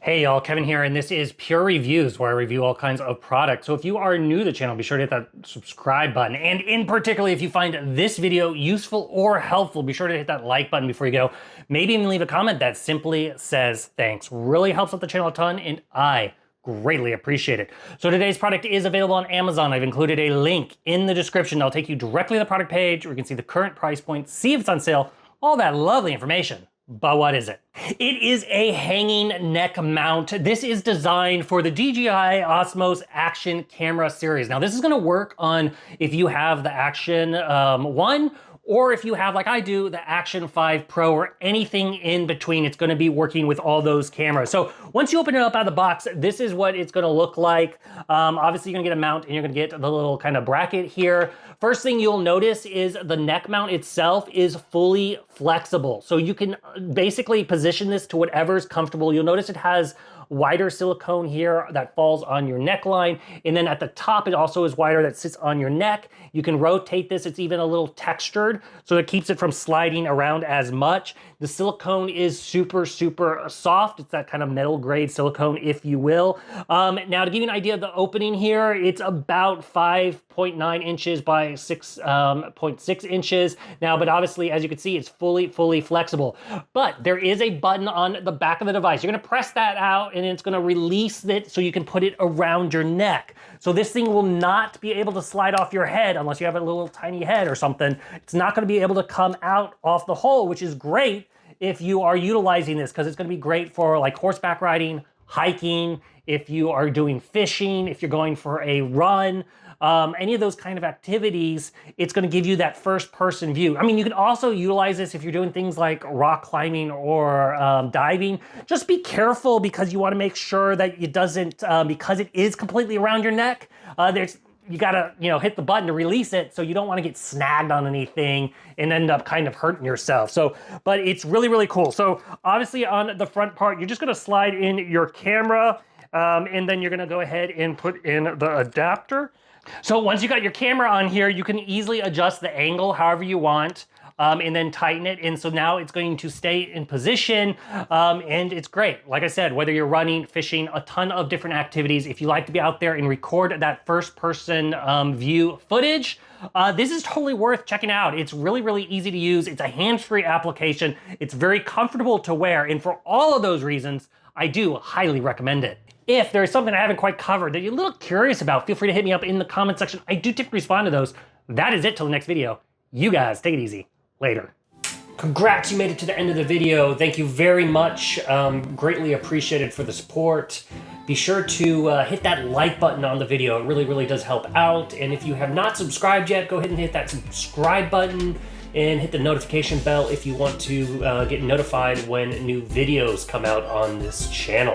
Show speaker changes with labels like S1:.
S1: Hey y'all, Kevin here, and this is Pure Reviews, where I review all kinds of products. So if you are new to the channel, be sure to hit that subscribe button. And in particular, if you find this video useful or helpful, be sure to hit that like button before you go. Maybe even leave a comment that simply says thanks. Really helps out the channel a ton, and I greatly appreciate it. So today's product is available on Amazon. I've included a link in the description that'll take you directly to the product page where you can see the current price point, see if it's on sale, all that lovely information. But what is it? It is a hanging neck mount. This is designed for the DJI Osmo Action camera series. Now this is gonna work on if you have the Action 1, or if you have, like I do, the Action 5 Pro or anything in between. It's gonna be working with all those cameras. So once you open it up out of the box, this is what it's gonna look like. Obviously you're gonna get a mount and you're gonna get the little kind of bracket here. First thing you'll notice is the neck mount itself is fully flexible. So you can basically position this to whatever's comfortable. You'll notice it has wider silicone here that falls on your neckline. And then at the top, it also is wider that sits on your neck. You can rotate this. It's even a little textured, so it keeps it from sliding around as much. The silicone is super, super soft. It's that kind of metal grade silicone, if you will. Now to give you an idea of the opening here, it's about 5.9 inches by 6.6 inches. Now, but obviously, as you can see, it's fully flexible. But there is a button on the back of the device. You're gonna press that out and it's gonna release it so you can put it around your neck. So this thing will not be able to slide off your head unless you have a little tiny head or something. It's not gonna be able to come out off the hole, which is great if you are utilizing this, because it's gonna be great for like horseback riding, hiking, if you are doing fishing, if you're going for a run, any of those kind of activities. It's gonna give you that first person view. I mean, you can also utilize this if you're doing things like rock climbing or diving. Just be careful, because you wanna make sure that it doesn't, because it is completely around your neck, you gotta, hit the button to release it, so you don't wanna get snagged on anything and end up kind of hurting yourself. So, but it's really cool. So obviously on the front part, you're just gonna slide in your camera, and then you're gonna go ahead and put in the adapter. So once you got your camera on here, you can easily adjust the angle however you want, and then tighten it. And so now it's going to stay in position, and it's great. Like I said, whether you're running, fishing, a ton of different activities, if you like to be out there and record that first person view footage, this is totally worth checking out. It's really easy to use. It's a hands-free application. It's very comfortable to wear. And for all of those reasons, I do highly recommend it. If there's something I haven't quite covered that you're a little curious about, feel free to hit me up in the comment section. I do typically respond to those. That is it till the next video. You guys, take it easy. Later. Congrats, you made it to the end of the video. Thank you very much. Greatly appreciated for the support. Be sure to hit that like button on the video. It really does help out. And if you have not subscribed yet, go ahead and hit that subscribe button and hit the notification bell if you want to get notified when new videos come out on this channel.